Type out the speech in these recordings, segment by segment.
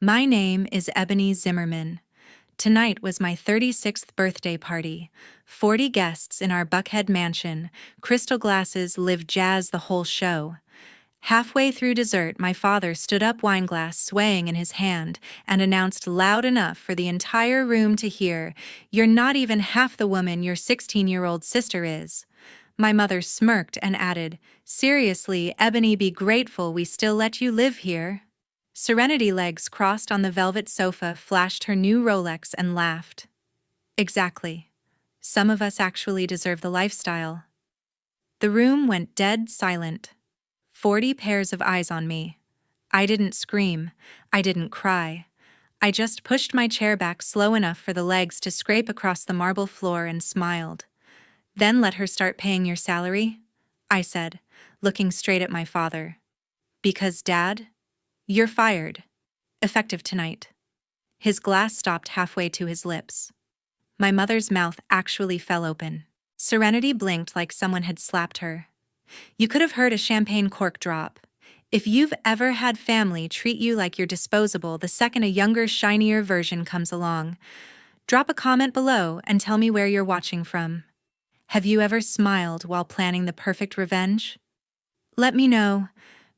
My name is Ebony Zimmerman. Tonight was my 36th birthday party. 40 guests in our Buckhead mansion, crystal glasses live jazz the whole show. Halfway through dessert, my father stood up, wine glass swaying in his hand, and announced loud enough for the entire room to hear, "You're not even half the woman your 16-year-old sister is." My mother smirked and added, "Seriously, Ebony, be grateful we still let you live here." Serenity, legs crossed on the velvet sofa, flashed her new Rolex and laughed. "Exactly. Some of us actually deserve the lifestyle." The room went dead silent. 40 pairs of eyes on me. I didn't scream. I didn't cry. I just pushed my chair back slow enough for the legs to scrape across the marble floor and smiled. "Then let her start paying your salary?" I said, looking straight at my father. "Because, Dad, you're fired. Effective tonight." His glass stopped halfway to his lips. My mother's mouth actually fell open. Serenity blinked like someone had slapped her. You could have heard a champagne cork drop. If you've ever had family treat you like you're disposable the second a younger, shinier version comes along, drop a comment below and tell me where you're watching from. Have you ever smiled while planning the perfect revenge? Let me know,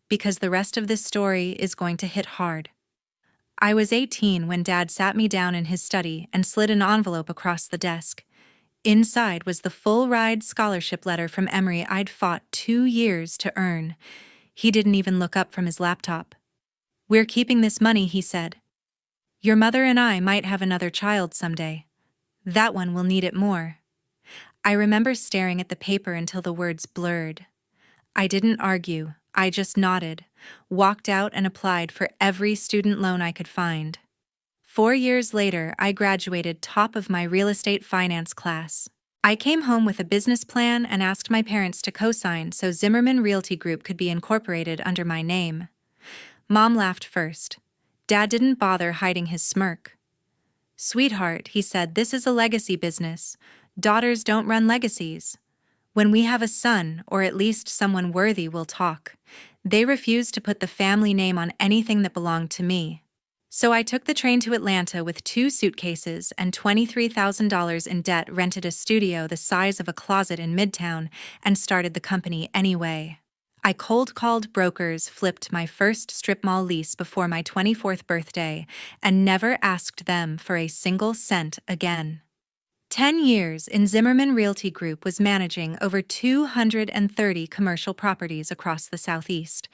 because the rest of this story is going to hit hard. I was 18 when Dad sat me down in his study and slid an envelope across the desk. Inside was the full-ride scholarship letter from Emory I'd fought 2 years to earn. He didn't even look up from his laptop. "We're keeping this money," he said. "Your mother and I might have another child someday. That one will need it more." I remember staring at the paper until the words blurred. I didn't argue. I just nodded, walked out and applied for every student loan I could find. 4 years later, I graduated top of my real estate finance class. I came home with a business plan and asked my parents to co-sign so Zimmerman Realty Group could be incorporated under my name. Mom laughed first. Dad didn't bother hiding his smirk. "Sweetheart," he said, "this is a legacy business. Daughters don't run legacies. When we have a son, or at least someone worthy, we'll talk." They refused to put the family name on anything that belonged to me. So I took the train to Atlanta with 2 suitcases and $23,000 in debt, rented a studio the size of a closet in Midtown, and started the company anyway. I cold-called brokers, flipped my first strip mall lease before my 24th birthday, and never asked them for a single cent again. 10 years in Zimmerman Realty Group was managing over 230 commercial properties across the Southeast.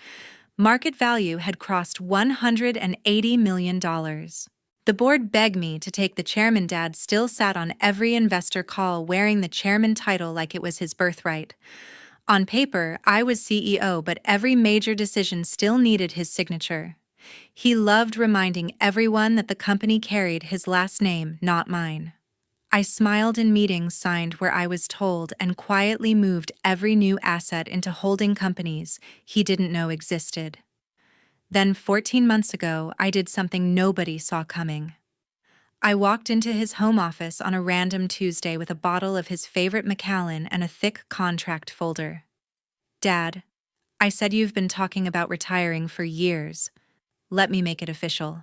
Market value had crossed $180 million. The board begged me to take the chairman. Dad still sat on every investor call wearing the chairman title like it was his birthright. On paper, I was CEO, but every major decision still needed his signature. He loved reminding everyone that the company carried his last name, not mine. I smiled in meetings signed where I was told and quietly moved every new asset into holding companies he didn't know existed. Then 14 months ago, I did something nobody saw coming. I walked into his home office on a random Tuesday with a bottle of his favorite Macallan and a thick contract folder. "Dad, I said you've been talking about retiring for years. Let me make it official."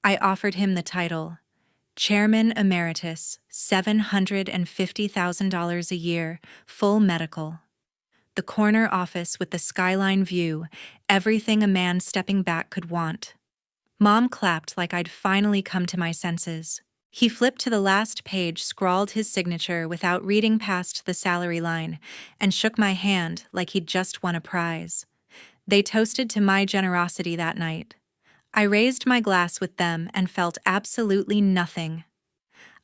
I offered him the title. Chairman Emeritus, $750,000 a year, full medical. The corner office with the skyline view, everything a man stepping back could want. Mom clapped like I'd finally come to my senses. He flipped to the last page, scrawled his signature without reading past the salary line, and shook my hand like he'd just won a prize. They toasted to my generosity that night. I raised my glass with them and felt absolutely nothing.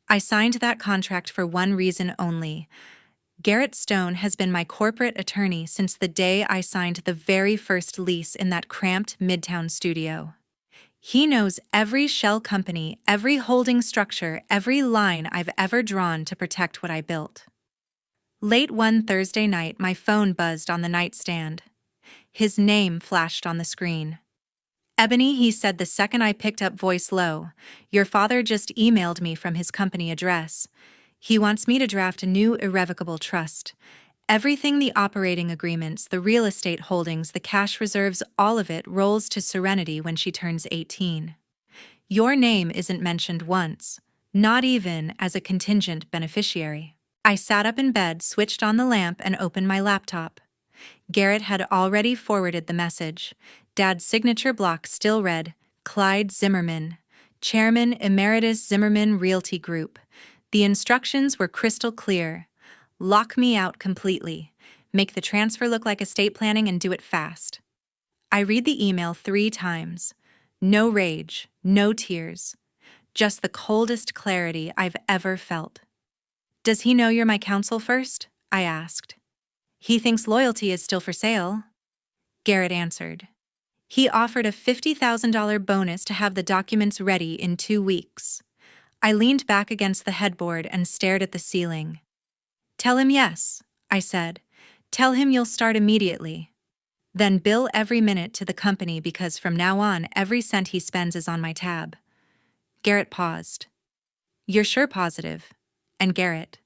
I signed that contract for one reason only. Garrett Stone has been my corporate attorney since the day I signed the very first lease in that cramped Midtown studio. He knows every shell company, every holding structure, every line I've ever drawn to protect what I built. Late one Thursday night, my phone buzzed on the nightstand. His name flashed on the screen. "Ebony," he said the second I picked up, voice low, "your father just emailed me from his company address. He wants me to draft a new irrevocable trust. Everything, the operating agreements, the real estate holdings, the cash reserves, all of it rolls to Serenity when she turns 18. Your name isn't mentioned once, not even as a contingent beneficiary. I sat up in bed, switched on the lamp, and opened my laptop. Garrett had already forwarded the message. Dad's signature block still read, Clyde Zimmerman, Chairman Emeritus Zimmerman Realty Group. The instructions were crystal clear. Lock me out completely. Make the transfer look like estate planning and do it fast. I read the email 3 times. No rage, no tears. Just the coldest clarity I've ever felt. Does he know you're my counsel first? I asked. He thinks loyalty is still for sale. Garrett answered. He offered a $50,000 bonus to have the documents ready in 2 weeks. I leaned back against the headboard and stared at the ceiling. Tell him yes, I said. Tell him you'll start immediately. Then bill every minute to the company because from now on every cent he spends is on my tab. Garrett paused. You're sure positive? And Garrett.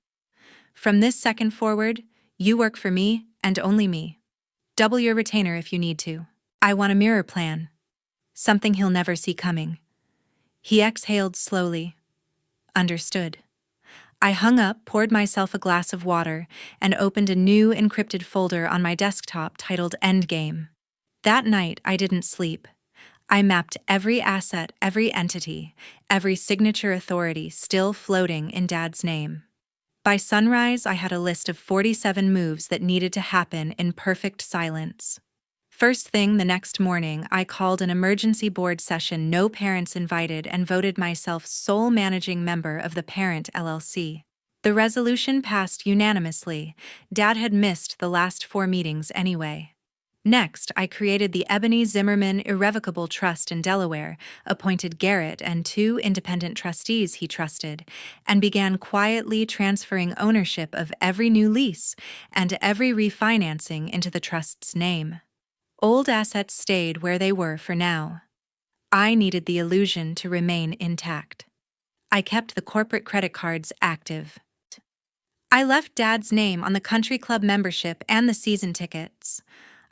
From this second forward, you work for me and only me. Double your retainer if you need to. I want a mirror plan. Something he'll never see coming. He exhaled slowly. Understood. I hung up, poured myself a glass of water, and opened a new encrypted folder on my desktop titled Endgame. That night, I didn't sleep. I mapped every asset, every entity, every signature authority still floating in Dad's name. By sunrise, I had a list of 47 moves that needed to happen in perfect silence. First thing the next morning, I called an emergency board session, no parents invited, and voted myself sole managing member of the parent LLC. The resolution passed unanimously. Dad had missed the last 4 meetings anyway. Next, I created the Ebony Zimmerman Irrevocable Trust in Delaware, appointed Garrett and 2 independent trustees he trusted, and began quietly transferring ownership of every new lease and every refinancing into the trust's name. Old assets stayed where they were for now. I needed the illusion to remain intact. I kept the corporate credit cards active. I left Dad's name on the country club membership and the season tickets.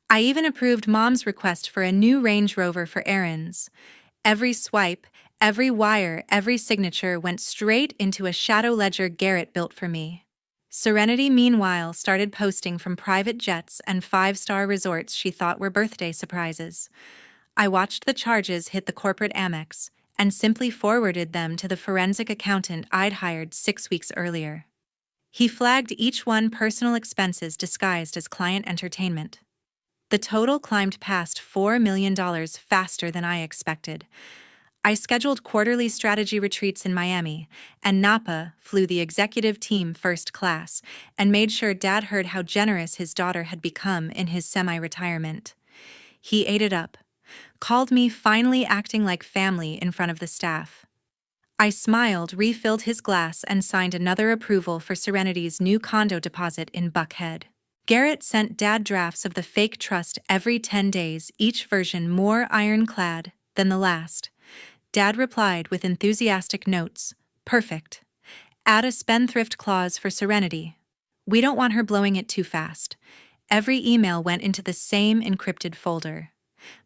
I even approved Mom's request for a new Range Rover for errands. Every swipe, every wire, every signature went straight into a shadow ledger Garrett built for me. Serenity, meanwhile, started posting from private jets and 5-star resorts she thought were birthday surprises. I watched the charges hit the corporate Amex and simply forwarded them to the forensic accountant I'd hired 6 weeks earlier. He flagged each one personal expenses disguised as client entertainment. The total climbed past $4 million faster than I expected. I scheduled quarterly strategy retreats in Miami, and Napa flew the executive team first class and made sure Dad heard how generous his daughter had become in his semi-retirement. He ate it up, called me finally acting like family in front of the staff. I smiled, refilled his glass, and signed another approval for Serenity's new condo deposit in Buckhead. Garrett sent Dad drafts of the fake trust every 10 days, each version more ironclad than the last. Dad replied with enthusiastic notes. Perfect. Add a spendthrift clause for Serenity. We don't want her blowing it too fast. Every email went into the same encrypted folder.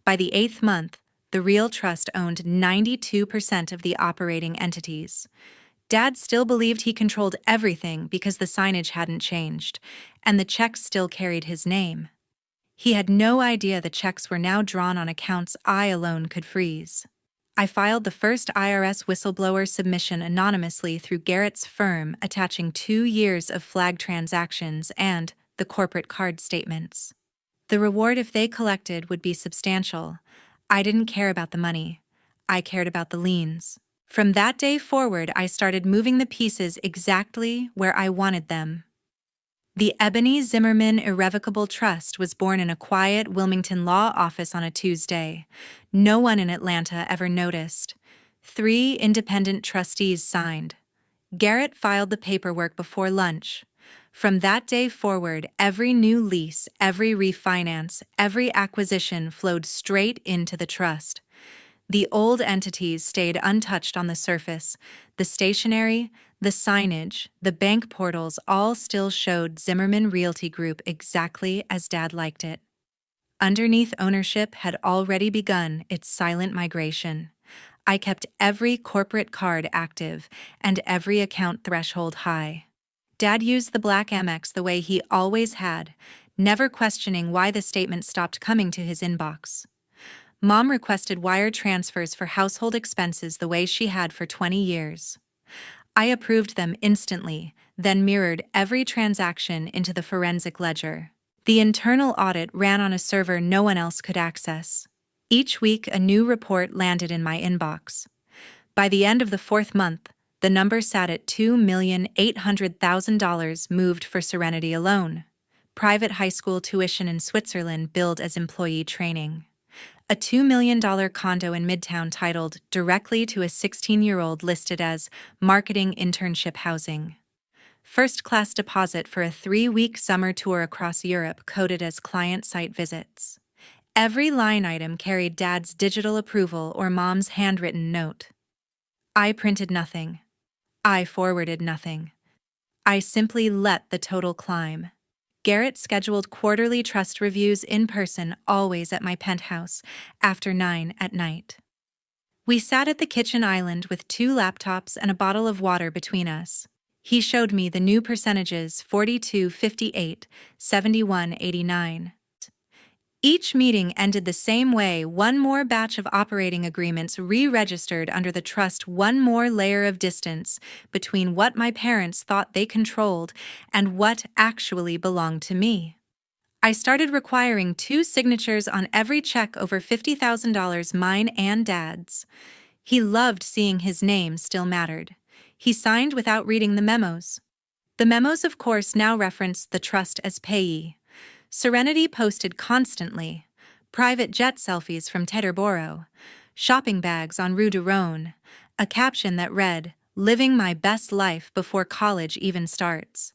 By the 8th month, the real trust owned 92% of the operating entities. Dad still believed he controlled everything because the signage hadn't changed, and the checks still carried his name. He had no idea the checks were now drawn on accounts I alone could freeze. I filed the first IRS whistleblower submission anonymously through Garrett's firm, attaching 2 years of flag transactions and the corporate card statements. The reward if they collected would be substantial. I didn't care about the money. I cared about the liens. From that day forward, I started moving the pieces exactly where I wanted them. The Ebony Zimmerman Irrevocable Trust was born in a quiet Wilmington law office on a Tuesday. No one in Atlanta ever noticed. 3 independent trustees signed. Garrett filed the paperwork before lunch. From that day forward, every new lease, every refinance, every acquisition flowed straight into the trust. The old entities stayed untouched on the surface. The stationery, the signage, the bank portals all still showed Zimmerman Realty Group exactly as Dad liked it. Underneath, ownership had already begun its silent migration. I kept every corporate card active and every account threshold high. Dad used the black Amex the way he always had, never questioning why the statement stopped coming to his inbox. Mom requested wire transfers for household expenses the way she had for 20 years. I approved them instantly, then mirrored every transaction into the forensic ledger. The internal audit ran on a server no one else could access. Each week, a new report landed in my inbox. By the end of the fourth month, the number sat at $2,800,000 moved for Serenity alone. Private high school tuition in Switzerland billed as employee training. A $2 million condo in Midtown titled directly to a 16-year-old listed as marketing internship housing. First-class deposit for a 3-week summer tour across Europe coded as client site visits. Every line item carried Dad's digital approval or Mom's handwritten note. I printed nothing. I forwarded nothing. I simply let the total climb. Garrett scheduled quarterly trust reviews in person, always at my penthouse, after 9 at night. We sat at the kitchen island with 2 laptops and a bottle of water between us. He showed me the new percentages 42-58, 71-89. Each meeting ended the same way: one more batch of operating agreements re-registered under the trust, one more layer of distance between what my parents thought they controlled and what actually belonged to me. I started requiring 2 signatures on every check over $50,000, mine and Dad's. He loved seeing his name still mattered. He signed without reading the memos. The memos, of course, now referenced the trust as payee. Serenity posted constantly: private jet selfies from Teterboro, shopping bags on Rue du Rhône, a caption that read, "Living my best life before college even starts."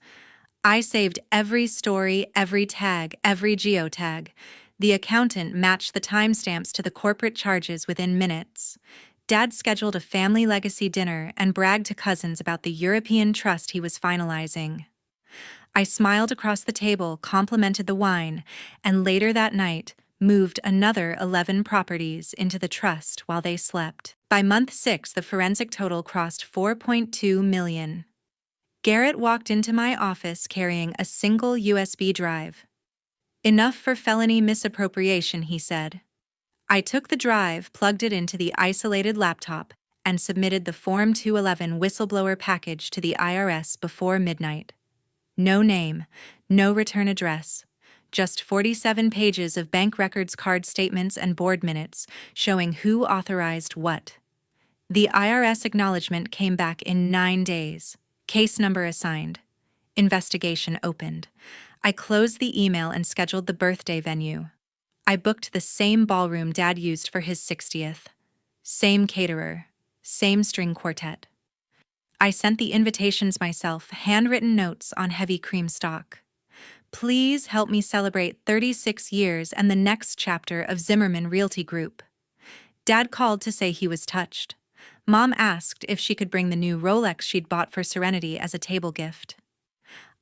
I saved every story, every tag, every geotag. The accountant matched the timestamps to the corporate charges within minutes. Dad scheduled a family legacy dinner and bragged to cousins about the European trust he was finalizing. I smiled across the table, complimented the wine, and later that night moved another 11 properties into the trust while they slept. By month 6, the forensic total crossed $4.2 million. Garrett walked into my office carrying a single USB drive. "Enough for felony misappropriation," he said. I took the drive, plugged it into the isolated laptop, and submitted the Form 211 whistleblower package to the IRS before midnight. No name, no return address, just 47 pages of bank records, card statements, and board minutes showing who authorized what. The IRS acknowledgement came back in 9 days. Case number assigned. Investigation opened. I closed the email and scheduled the birthday venue. I booked the same ballroom Dad used for his 60th. Same caterer. Same string quartet. I sent the invitations myself, handwritten notes on heavy cream stock. "Please help me celebrate 36 years and the next chapter of Zimmerman Realty Group." Dad called to say he was touched. Mom asked if she could bring the new Rolex she'd bought for Serenity as a table gift.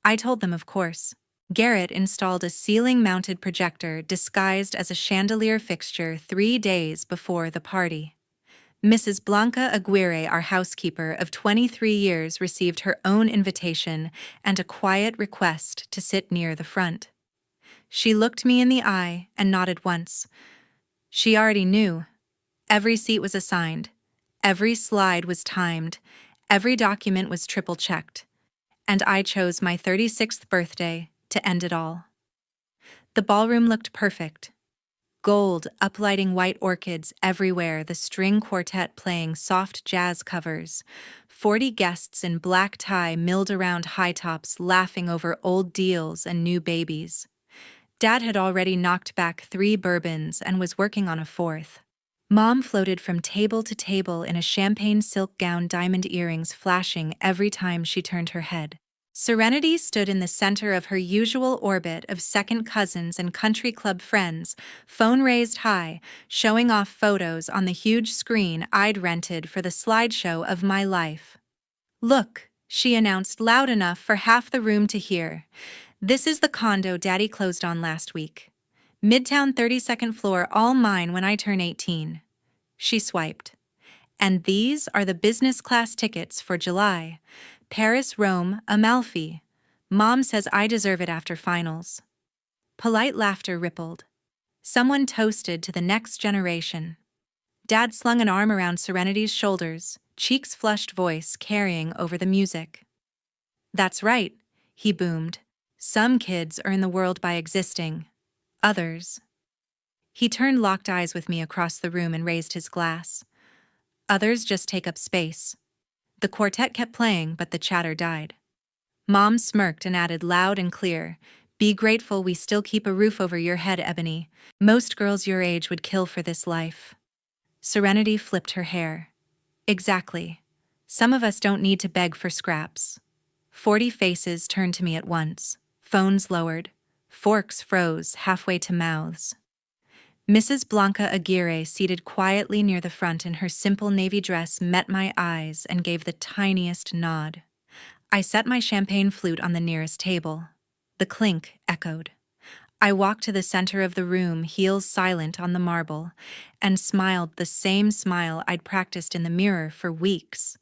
I told them, of course. Garrett installed a ceiling-mounted projector disguised as a chandelier fixture 3 days before the party. Mrs. Blanca Aguirre, our housekeeper of 23 years, received her own invitation and a quiet request to sit near the front. She looked me in the eye and nodded once. She already knew. Every seat was assigned. Every slide was timed. Every document was triple-checked. And I chose my 36th birthday to end it all. The ballroom looked perfect. Gold, uplighting white orchids everywhere, the string quartet playing soft jazz covers, 40 guests in black tie milled around high tops, laughing over old deals and new babies. Dad had already knocked back 3 bourbons and was working on a 4th. Mom floated from table to table in a champagne silk gown, diamond earrings flashing every time she turned her head. Serenity stood in the center of her usual orbit of second cousins and country club friends, phone raised high, showing off photos on the huge screen I'd rented for the slideshow of my life. "Look," she announced loud enough for half the room to hear. "This is the condo Daddy closed on last week. Midtown 32nd floor, all mine when I turn 18. She swiped. And these are the business class tickets for July. Paris, Rome, Amalfi. Mom says I deserve it after finals. Polite laughter rippled. Someone toasted to the next generation. Dad slung an arm around Serenity's shoulders, cheeks flushed, voice carrying over the music. That's right, he boomed. Some kids earn the world by existing. Others. He turned, locked eyes with me across the room and raised his glass. Others just take up space. The quartet kept playing, but the chatter died. Mom smirked and added loud and clear, "Be grateful we still keep a roof over your head, Ebony. Most girls your age would kill for this life." Serenity flipped her hair. Exactly. Some of us don't need to beg for scraps. 40 faces turned to me at once. Phones lowered. Forks froze halfway to mouths. Mrs. Blanca Aguirre, seated quietly near the front in her simple navy dress, met my eyes and gave the tiniest nod. I set my champagne flute on the nearest table. The clink echoed. I walked to the center of the room, heels silent on the marble, and smiled the same smile I'd practiced in the mirror for weeks.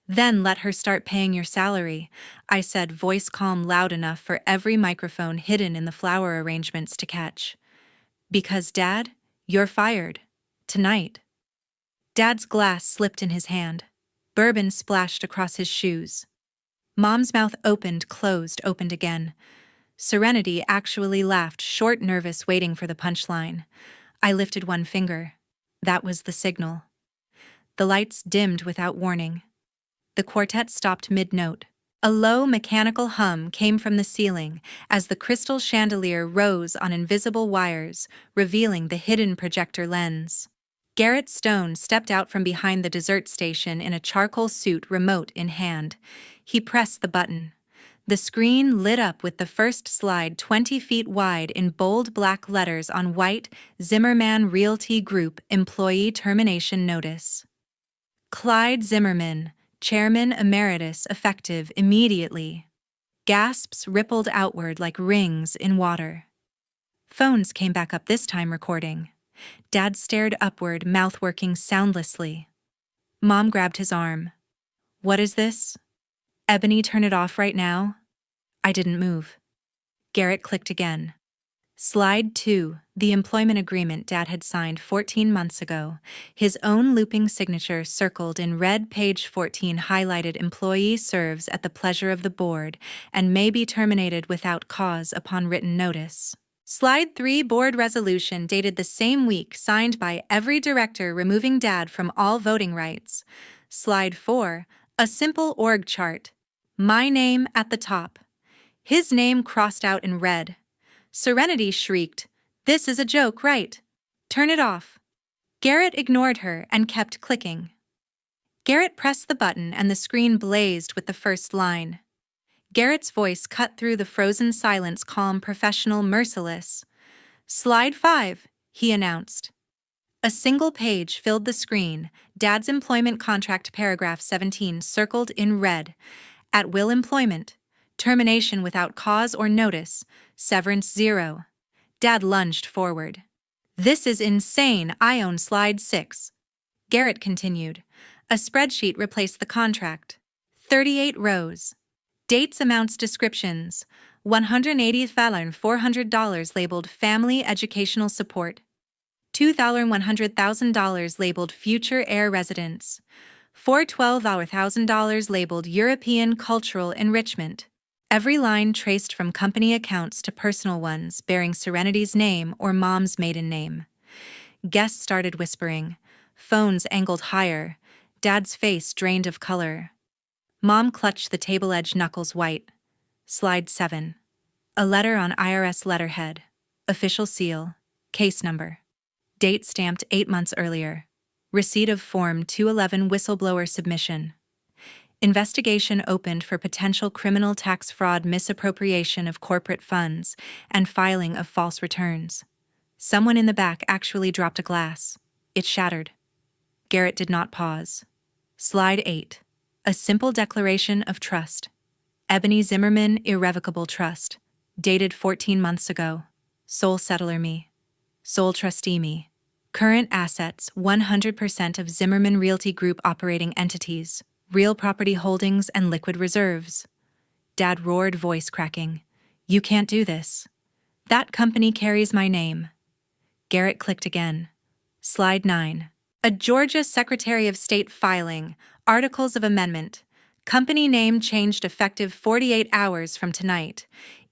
"Then let her start paying your salary," I said, voice calm, loud enough for every microphone hidden in the flower arrangements to catch. "Because, Dad, you're fired. Tonight." Dad's glass slipped in his hand. Bourbon splashed across his shoes. Mom's mouth opened, closed, opened again. Serenity actually laughed, short, nervous, waiting for the punchline. I lifted one finger. That was the signal. The lights dimmed without warning. The quartet stopped mid-note. A low, mechanical hum came from the ceiling as the crystal chandelier rose on invisible wires, revealing the hidden projector lens. Garrett Stone stepped out from behind the dessert station in a charcoal suit, remote in hand. He pressed the button. The screen lit up with the first slide, 20 feet wide, in bold black letters on white: Zimmerman Realty Group Employee Termination Notice. Clyde Zimmerman, Chairman Emeritus, effective immediately. Gasps rippled outward like rings in water. Phones came back up, this time recording. Dad stared upward, mouth working soundlessly. Mom grabbed his arm. "What is this? Ebony, turn it off right now." I didn't move. Garrett clicked again. Slide 2, the employment agreement Dad had signed 14 months ago. His own looping signature circled in red. Page 14 highlighted: "Employee serves at the pleasure of the board and may be terminated without cause upon written notice." Slide 3, board resolution dated the same week, signed by every director, removing Dad from all voting rights. Slide 4, a simple org chart. My name at the top. His name crossed out in red. Serenity shrieked, "This is a joke, right? Turn it off." Garrett ignored her and kept clicking. Garrett pressed the button and the screen blazed with the first line. Garrett's voice cut through the frozen silence, calm, professional, merciless. "Slide 5, he announced. A single page filled the screen. Dad's employment contract, paragraph 17, circled in red. "At will employment. Termination without cause or notice. Severance 0. Dad lunged forward. "This is insane. I own slide 6. Garrett continued. A spreadsheet replaced the contract. 38 rows. Dates, amounts, descriptions. $180,400 labeled family educational support. $2,100,000 labeled future heir residence. $412,000 labeled European cultural enrichment. Every line traced from company accounts to personal ones bearing Serenity's name or Mom's maiden name. Guests started whispering. Phones angled higher. Dad's face drained of color. Mom clutched the table edge, knuckles white. Slide 7. A letter on IRS letterhead. Official seal. Case number. Date stamped 8 months earlier. Receipt of Form 211 whistleblower submission. Investigation opened for potential criminal tax fraud, misappropriation of corporate funds, and filing of false returns. Someone in the back actually dropped a glass. It shattered. Garrett did not pause. Slide 8. A simple declaration of trust. Ebony Zimmerman Irrevocable Trust. Dated 14 months ago. Sole settler me. Sole trustee me. Current assets 100% of Zimmerman Realty Group operating entities, real property holdings, and liquid reserves. Dad roared, voice cracking. You can't do this. That company carries my name. Garrett clicked again. Slide 9. A Georgia Secretary of State filing, Articles of Amendment. Company name changed effective 48 hours from tonight.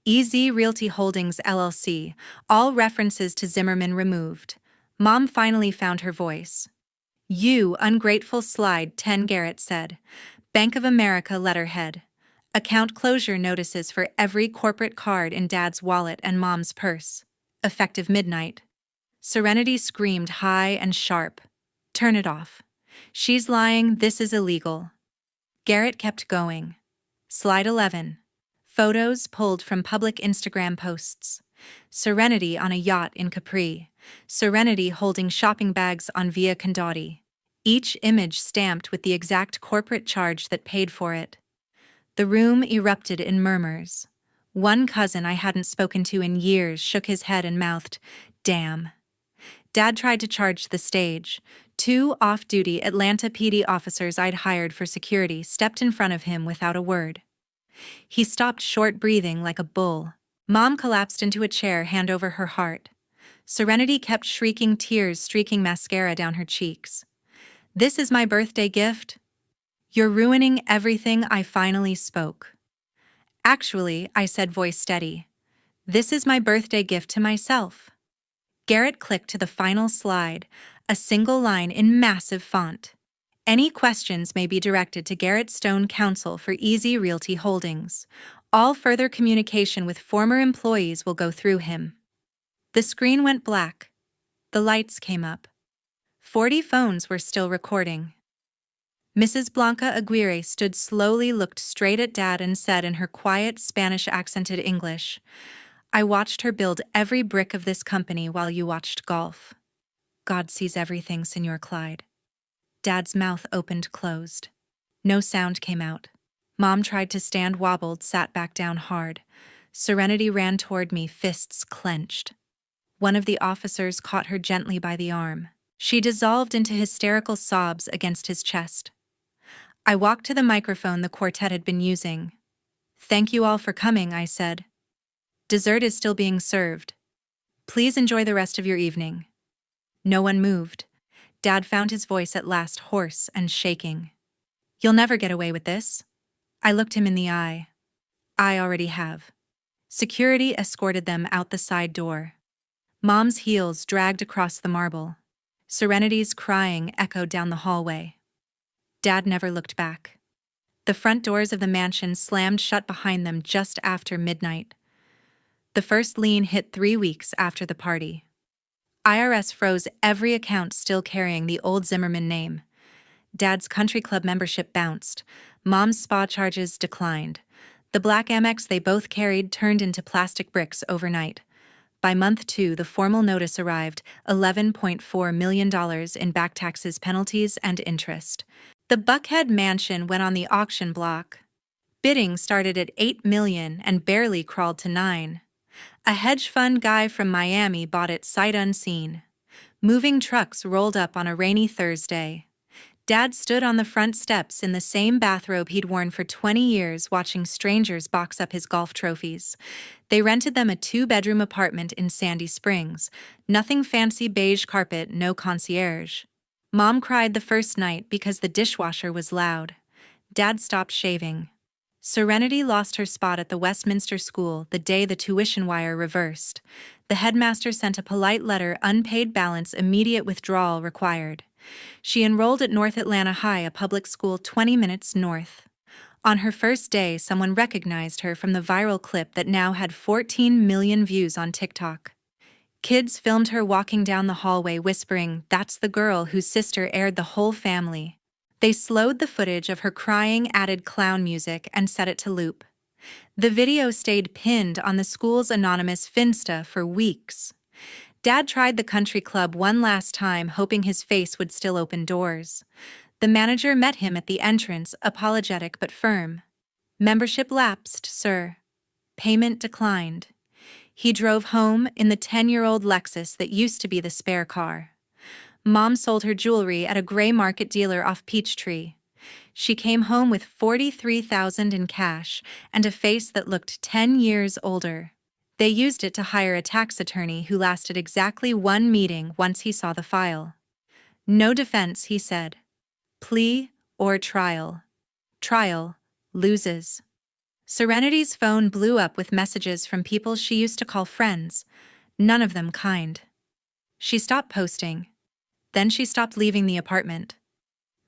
EZ Realty Holdings LLC, all references to Zimmerman removed. Mom finally found her voice. You ungrateful slide 10, Garrett said. Bank of America letterhead. Account closure notices for every corporate card in Dad's wallet and Mom's purse. Effective midnight. Serenity screamed high and sharp. Turn it off. She's lying, this is illegal. Garrett kept going. Slide 11. Photos pulled from public Instagram posts. Serenity on a yacht in Capri. Serenity holding shopping bags on Via Condotti. Each image stamped with the exact corporate charge that paid for it. The room erupted in murmurs. One cousin I hadn't spoken to in years shook his head and mouthed, "Damn." Dad tried to charge the stage. 2 off-duty Atlanta PD officers I'd hired for security stepped in front of him without a word. He stopped short, breathing like a bull. Mom collapsed into a chair, hand over her heart. Serenity kept shrieking, tears streaking mascara down her cheeks. This is my birthday gift? You're ruining everything. I finally spoke. Actually, I said, voice steady. This is my birthday gift to myself. Garrett clicked to the final slide, a single line in massive font. Any questions may be directed to Garrett Stone, Counsel for EZ Realty Holdings. All further communication with former employees will go through him. The screen went black. The lights came up. 40 phones were still recording. Mrs. Blanca Aguirre stood slowly, looked straight at Dad, and said in her quiet Spanish-accented English, I watched her build every brick of this company while you watched golf. God sees everything, Senor Clyde. Dad's mouth opened, closed. No sound came out. Mom tried to stand, wobbled, sat back down hard. Serenity ran toward me, fists clenched. One of the officers caught her gently by the arm. She dissolved into hysterical sobs against his chest. I walked to the microphone the quartet had been using. Thank you all for coming, I said. Dessert is still being served. Please enjoy the rest of your evening. No one moved. Dad found his voice at last, hoarse and shaking. You'll never get away with this. I looked him in the eye. I already have. Security escorted them out the side door. Mom's heels dragged across the marble. Serenity's crying echoed down the hallway. Dad never looked back. The front doors of the mansion slammed shut behind them just after midnight. The first lien hit 3 weeks after the party. IRS froze every account still carrying the old Zimmerman name. Dad's country club membership bounced. Mom's spa charges declined. The black Amex they both carried turned into plastic bricks overnight. By month 2, the formal notice arrived, $11.4 million in back taxes, penalties, and interest. The Buckhead mansion went on the auction block. Bidding started at $8 million and barely crawled to $9 million. A hedge fund guy from Miami bought it sight unseen. Moving trucks rolled up on a rainy Thursday. Dad stood on the front steps in the same bathrobe he'd worn for 20 years, watching strangers box up his golf trophies. They rented them a 2-bedroom apartment in Sandy Springs. Nothing fancy, beige carpet, no concierge. Mom cried the first night because the dishwasher was loud. Dad stopped shaving. Serenity lost her spot at the Westminster School the day the tuition wire reversed. The headmaster sent a polite letter, unpaid balance, immediate withdrawal required. She enrolled at North Atlanta High, a public school 20 minutes north. On her first day, someone recognized her from the viral clip that now had 14 million views on TikTok. Kids filmed her walking down the hallway whispering, "That's the girl whose sister aired the whole family." They slowed the footage of her crying, added clown music, and set it to loop. The video stayed pinned on the school's anonymous Finsta for weeks. Dad tried the country club one last time, hoping his face would still open doors. The manager met him at the entrance, apologetic but firm. "Membership lapsed, sir. Payment declined." He drove home in the 10-year-old Lexus that used to be the spare car. Mom sold her jewelry at a gray market dealer off Peachtree. She came home with $43,000 in cash and a face that looked 10 years older. They used it to hire a tax attorney who lasted exactly one meeting once he saw the file. No defense, he said. Plea or trial. Trial, loses. Serenity's phone blew up with messages from people she used to call friends, none of them kind. She stopped posting. Then she stopped leaving the apartment.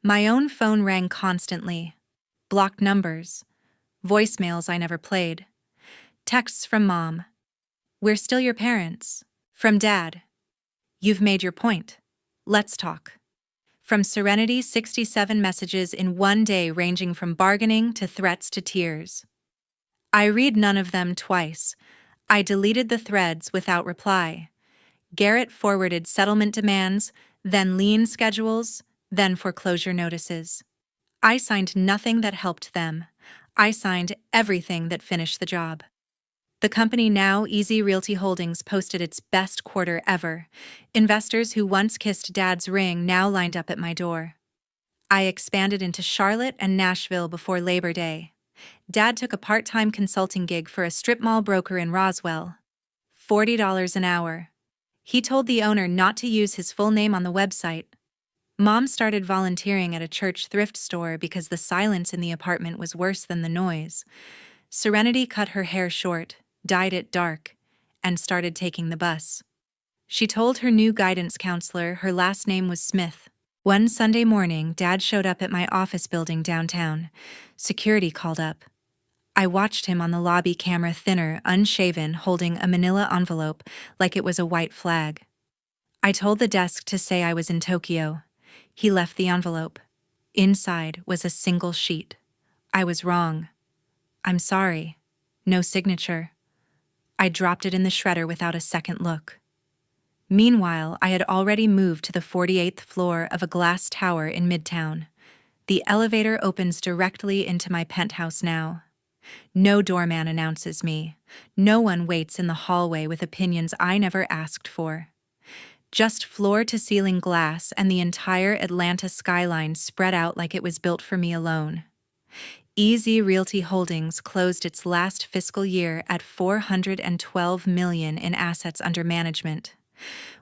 My own phone rang constantly. Blocked numbers. Voicemails I never played. Texts from Mom. We're still your parents. From Dad. You've made your point. Let's talk. From Serenity, 67 messages in one day ranging from bargaining to threats to tears. I read none of them twice. I deleted the threads without reply. Garrett forwarded settlement demands, then lien schedules, then foreclosure notices. I signed nothing that helped them. I signed everything that finished the job. The company now, Easy Realty Holdings, posted its best quarter ever. Investors who once kissed Dad's ring now lined up at my door. I expanded into Charlotte and Nashville before Labor Day. Dad took a part-time consulting gig for a strip mall broker in Roswell. $40 an hour. He told the owner not to use his full name on the website. Mom started volunteering at a church thrift store because the silence in the apartment was worse than the noise. Serenity cut her hair short, dyed it dark, and started taking the bus. She told her new guidance counselor her last name was Smith. One Sunday morning, Dad showed up at my office building downtown. Security called up. I watched him on the lobby camera, thinner, unshaven, holding a manila envelope like it was a white flag. I told the desk to say I was in Tokyo. He left the envelope. Inside was a single sheet. I was wrong. I'm sorry. No signature. I dropped it in the shredder without a second look. Meanwhile, I had already moved to the 48th floor of a glass tower in Midtown. The elevator opens directly into my penthouse now. No doorman announces me. No one waits in the hallway with opinions I never asked for. Just floor-to-ceiling glass and the entire Atlanta skyline spread out like it was built for me alone. Easy Realty Holdings closed its last fiscal year at $412 million in assets under management.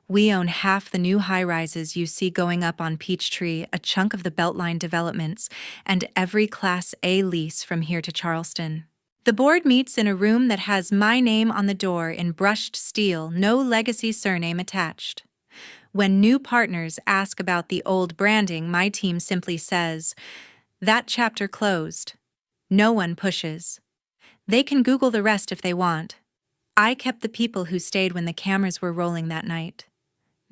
We own half the new high-rises you see going up on Peachtree, a chunk of the Beltline developments, and every Class A lease from here to Charleston. The board meets in a room that has my name on the door in brushed steel, no legacy surname attached. When new partners ask about the old branding, my team simply says, "That chapter closed." No one pushes. They can Google the rest if they want. I kept the people who stayed when the cameras were rolling that night.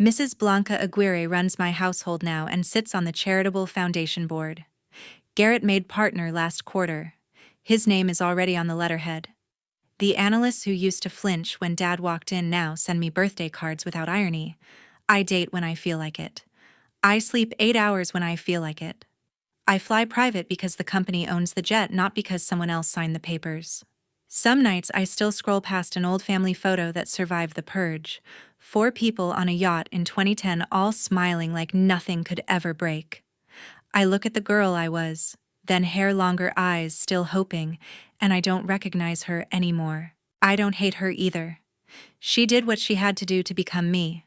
Mrs. Blanca Aguirre runs my household now and sits on the charitable foundation board. Garrett made partner last quarter. His name is already on the letterhead. The analysts who used to flinch when Dad walked in now send me birthday cards without irony. I date when I feel like it. I sleep 8 hours when I feel like it. I fly private because the company owns the jet, not because someone else signed the papers. Some nights I still scroll past an old family photo that survived the purge. 4 people on a yacht in 2010, all smiling like nothing could ever break. I look at the girl I was, then hair longer eyes, still hoping, and I don't recognize her anymore. I don't hate her either. She did what she had to do to become me.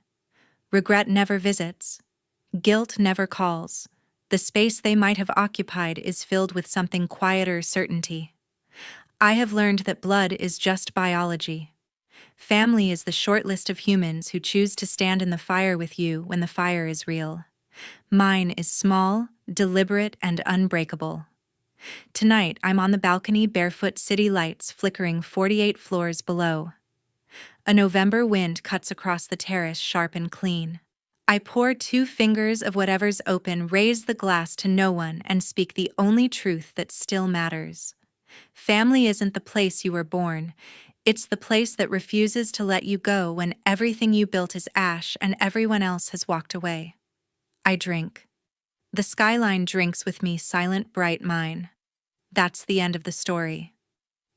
Regret never visits. Guilt never calls. The space they might have occupied is filled with something quieter certainty. I have learned that blood is just biology. Family is the short list of humans who choose to stand in the fire with you when the fire is real. Mine is small, deliberate, and unbreakable. Tonight, I'm on the balcony, barefoot, city lights flickering 48 floors below. A November wind cuts across the terrace, sharp and clean. I pour 2 fingers of whatever's open, raise the glass to no one, and speak the only truth that still matters. Family isn't the place you were born. It's the place that refuses to let you go when everything you built is ash and everyone else has walked away. I drink. The skyline drinks with me, silent, bright mine. That's the end of the story.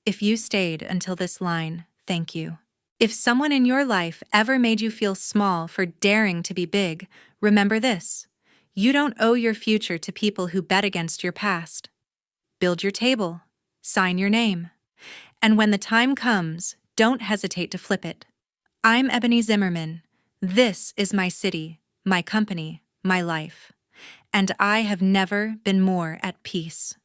If you stayed until this line, thank you. If someone in your life ever made you feel small for daring to be big, remember this: you don't owe your future to people who bet against your past. Build your table, sign your name, and when the time comes, don't hesitate to flip it. I'm Ebony Zimmerman. This is my city, my company, my life, and I have never been more at peace.